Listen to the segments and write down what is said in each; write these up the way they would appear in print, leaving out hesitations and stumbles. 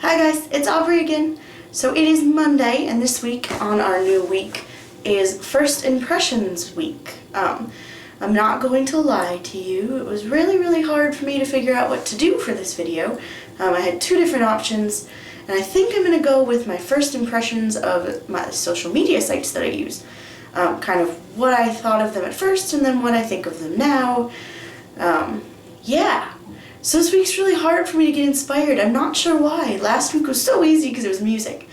Hi guys, it's Aubree again. So it is Monday, and this week on our new week is First Impressions Week. I'm not going to lie to you, it was really hard for me to figure out what to do for this video. I had two different options, and I think I'm going to go with my first impressions of my social media sites that I use. Kind of what I thought of them at first, and then what I think of them now. Yeah. So this week's really hard for me to get inspired. I'm not sure why. Last week was so easy because it was music.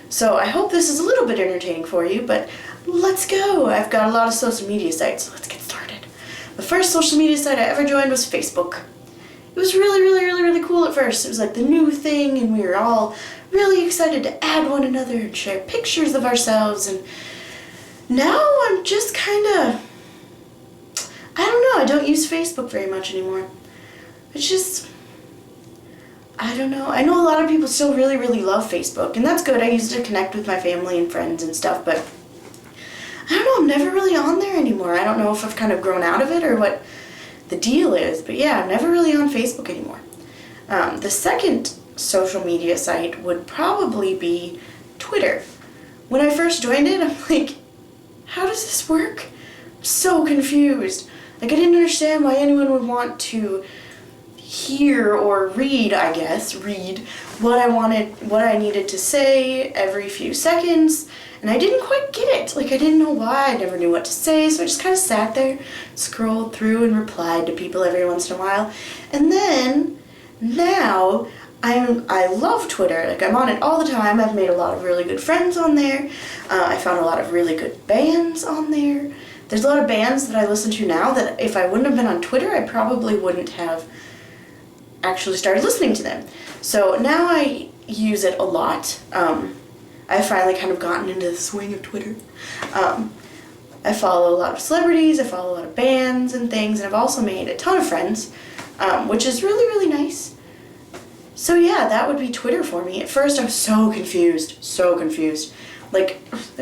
So I hope this is a little bit entertaining for you, but let's go. I've got a lot of social media sites, so let's get started. The first social media site I ever joined was Facebook. It was really cool at first. It was like the new thing, and we were all really excited to add one another and share pictures of ourselves, and now I'm just kinda, I don't know, I don't use Facebook very much anymore. It's just, I don't know. I know a lot of people still really love Facebook, and that's good. I use it to connect with my family and friends and stuff, but I don't know, I'm never really on there anymore. I don't know if I've kind of grown out of it or what the deal is, but yeah, I'm never really on Facebook anymore. The second social media site would probably be Twitter. When I first joined it, I'm like, how does this work? I'm so confused. Like, I didn't understand why anyone would want to hear or read, read what I wanted, what I needed to say every few seconds, and I didn't quite get it. Like, I didn't know why, I never knew what to say, so I just kind of sat there, scrolled through, and replied to people every once in a while. And then, now, I love Twitter. Like, I'm on it all the time. I've made a lot of really good friends on there. I found a lot of really good bands on there. There's a lot of bands that I listen to now that if I wouldn't have been on Twitter, I probably wouldn't have actually started listening to them. So now I use it a lot. I've finally kind of gotten into the swing of Twitter. I follow a lot of celebrities, I follow a lot of bands and things, and I've also made a ton of friends, which is really nice. So yeah, that would be Twitter for me. At first I was so confused. Like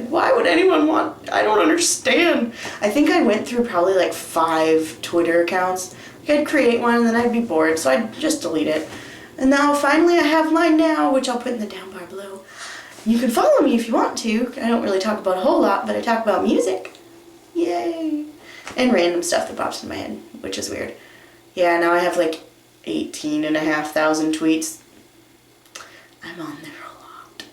why would anyone want, I don't understand. I think I went through probably like 5 Twitter accounts. I'd create one and then I'd be bored, so I'd just delete it. And now finally I have mine now, which I'll put in the down bar below. You can follow me if you want to. I don't really talk about a whole lot, but I talk about music. Yay. And random stuff that pops in my head, which is weird. Yeah, now I have like 18,500 tweets. I'm on there a lot.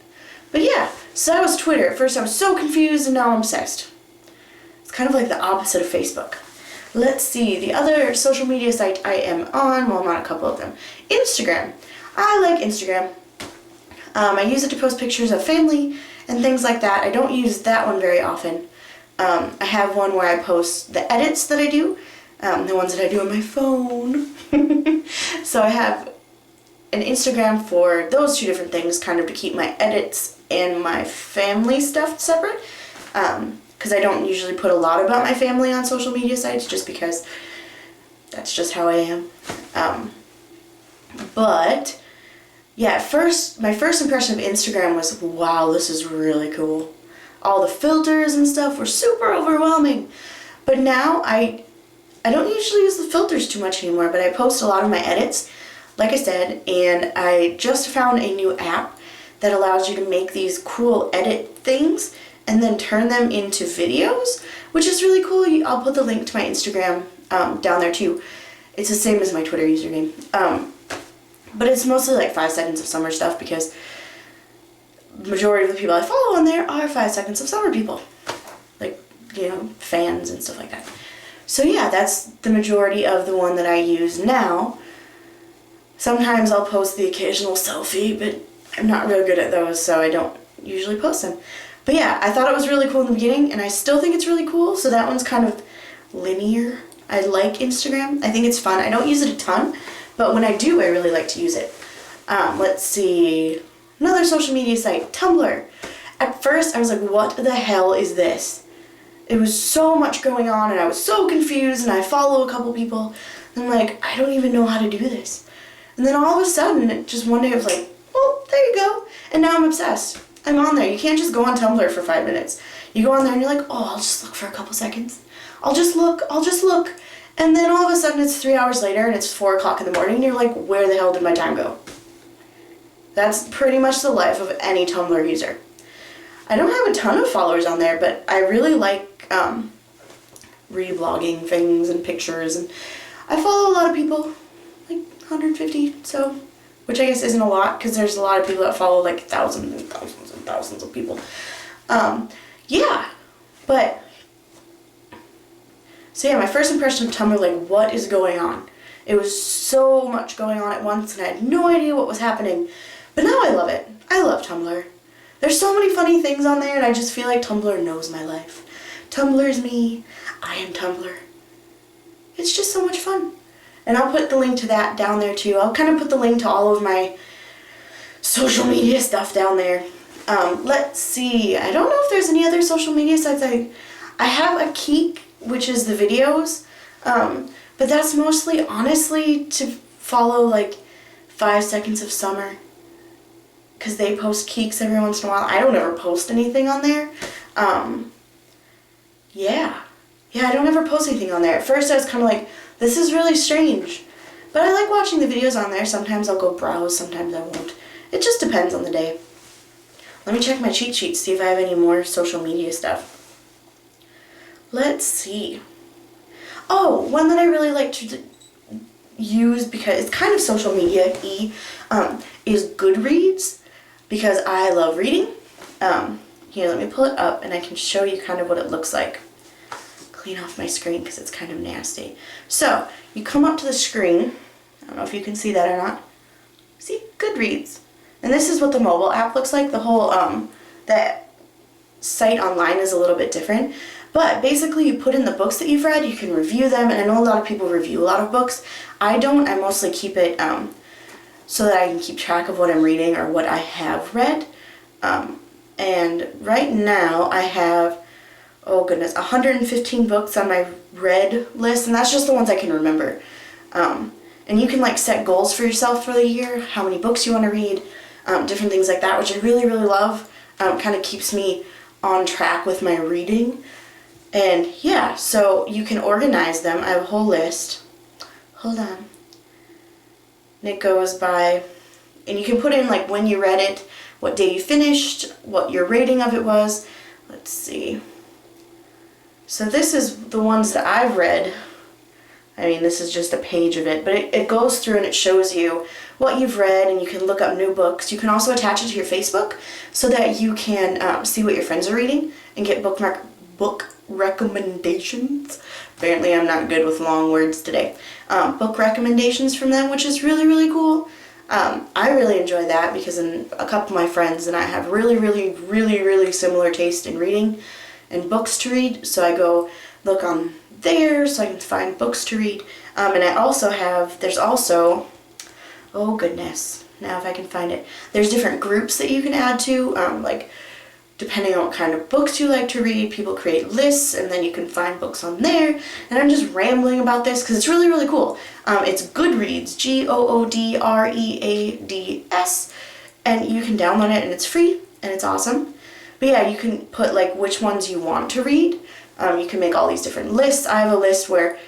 But yeah, so that was Twitter. At first I was so confused and now I'm obsessed. It's kind of like the opposite of Facebook. Let's see, the other social media site I am on, well, I'm on a couple of them. Instagram. I like Instagram. I use it to post pictures of family and things like that. I don't use that one very often. I have one where I post the edits that I do, the ones that I do on my phone. So I have an Instagram for those two different things, kind of to keep my edits and my family stuff separate. Because I don't usually put a lot about my family on social media sites just because that's just how I am. But yeah, my first impression of Instagram was, wow, this is really cool. All the filters and stuff were super overwhelming. But now I don't usually use the filters too much anymore, but I post a lot of my edits, like I said, and I just found a new app that allows you to make these cool edit things and then turn them into videos, which is really cool. I'll put the link to my Instagram down there too. It's the same as my Twitter username. But it's mostly like 5 seconds of summer stuff because the majority of the people I follow on there are 5 seconds of summer people. Like, you know, fans and stuff like that. So yeah, that's the majority of the one that I use now. Sometimes I'll post the occasional selfie, but I'm not real good at those, so I don't usually post them. But yeah, I thought it was really cool in the beginning, and I still think it's really cool, so that one's kind of linear. I like Instagram. I think it's fun. I don't use it a ton, but when I do, I really like to use it. Let's see. Another social media site, Tumblr. At first, I was like, what the hell is this? It was so much going on, and I was so confused, and I follow a couple people, and I'm like, I don't even know how to do this. And then all of a sudden, just one day I was like, well, there you go. And now I'm obsessed. I'm on there. You can't just go on Tumblr for 5 minutes. You go on there and you're like, oh, I'll just look for a couple seconds. I'll just look. And then all of a sudden it's 3 hours later and it's 4 o'clock in the morning and you're like, where the hell did my time go? That's pretty much the life of any Tumblr user. I don't have a ton of followers on there, but I really like reblogging things and pictures, and I follow a lot of people, like 150, so, which I guess isn't a lot, because there's a lot of people that follow like thousands and thousands and thousands of people. Yeah, but, so yeah, my first impression of Tumblr, like, what is going on? It was so much going on at once, and I had no idea what was happening, but now I love it. I love Tumblr. There's so many funny things on there, and I just feel like Tumblr knows my life. Tumblr's me. I am Tumblr. It's just so much fun. And I'll put the link to that down there too. I'll kind of put the link to all of my social media stuff down there. Let's see. I don't know if there's any other social media sites. I have a Keek, which is the videos. But that's mostly, honestly, to follow like 5 Seconds of Summer. Because they post Keeks every once in a while. I don't ever post anything on there. Yeah, I don't ever post anything on there. At first I was kind of like, this is really strange. But I like watching the videos on there. Sometimes I'll go browse, sometimes I won't. It just depends on the day. Let me check my cheat sheet, see if I have any more social media stuff. Let's see. Oh, one that I really like to use because it's kind of social media-y is Goodreads, because I love reading. Here, let me pull it up and I can show you kind of what it looks like. Clean off my screen because it's kind of nasty. So, you come up to the screen. I don't know if you can see that or not. See? Goodreads. And this is what the mobile app looks like. The whole, that site online is a little bit different. But basically you put in the books that you've read, you can review them, and I know a lot of people review a lot of books. I don't. I mostly keep it so that I can keep track of what I'm reading or what I have read. And right now I have, oh goodness, 115 books on my read list, and that's just the ones I can remember. And you can like set goals for yourself for the year, how many books you want to read, different things like that, which I really, really love. Kind of keeps me on track with my reading. And yeah, so you can organize them. I have a whole list. Hold on. And it goes by, and you can put in like when you read it, what day you finished, what your rating of it was. Let's see. So this is the ones that I've read. I mean, this is just a page of it, but it goes through and it shows you what you've read, and you can look up new books. You can also attach it to your Facebook so that you can see what your friends are reading and get book recommendations. Apparently I'm not good with long words today. Book recommendations from them, which is really, really cool. I really enjoy that because a couple of my friends and I have really, really, really, really similar taste in reading and books to read, so I go look on there so I can find books to read. And I also have, there's also, oh goodness, now if I can find it, there's different groups that you can add to, like depending on what kind of books you like to read, people create lists and then you can find books on there. And I'm just rambling about this because it's really, really cool. It's Goodreads, Goodreads, and you can download it and it's free and it's awesome. But yeah, you can put like which ones you want to read. You can make all these different lists. I have a list where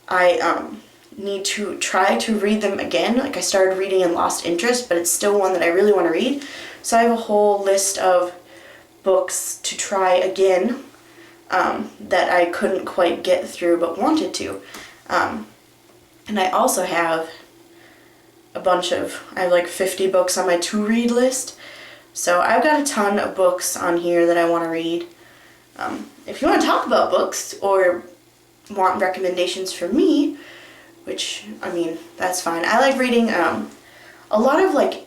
I need to try to read them again. Like I started reading and lost interest, but it's still one that I really want to read. So I have a whole list of books to try again that I couldn't quite get through but wanted to. And I also have a bunch of, I have like 50 books on my to-read list. So I've got a ton of books on here that I want to read. If you want to talk about books or want recommendations from me, which, I mean, that's fine. I like reading a lot of like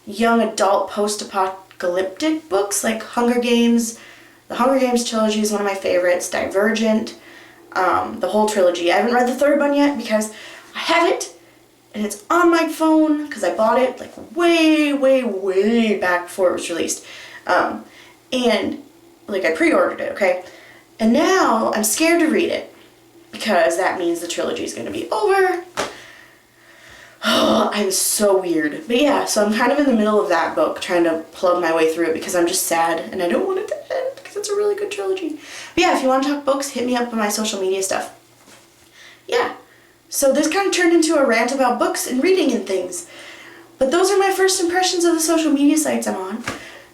young adult post-apocalyptic books like Hunger Games. The Hunger Games trilogy is one of my favorites. Divergent, the whole trilogy. I haven't read the third one yet because I have it and it's on my phone because I bought it like way, way, way back before it was released. And like I pre-ordered it, okay? And now I'm scared to read it because that means the trilogy is going to be over. Oh, I'm so weird. But yeah, so I'm kind of in the middle of that book trying to plug my way through it because I'm just sad and I don't want it to end because it's a really good trilogy. But yeah, if you want to talk books, hit me up on my social media stuff. Yeah, so this kind of turned into a rant about books and reading and things. But those are my first impressions of the social media sites I'm on.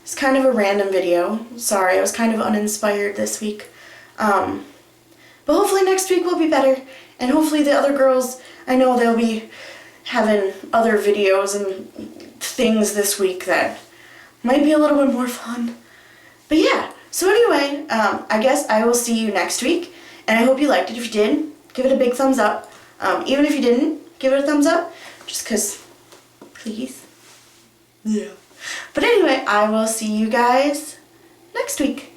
It's kind of a random video. Sorry, I was kind of uninspired this week. But hopefully next week will be better. And hopefully the other girls, I know they'll be having other videos and things this week that might be a little bit more fun. But yeah, so anyway, I guess I will see you next week. And I hope you liked it. If you did, give it a big thumbs up. Even if you didn't, give it a thumbs up. Just because, please. Yeah. But anyway, I will see you guys next week.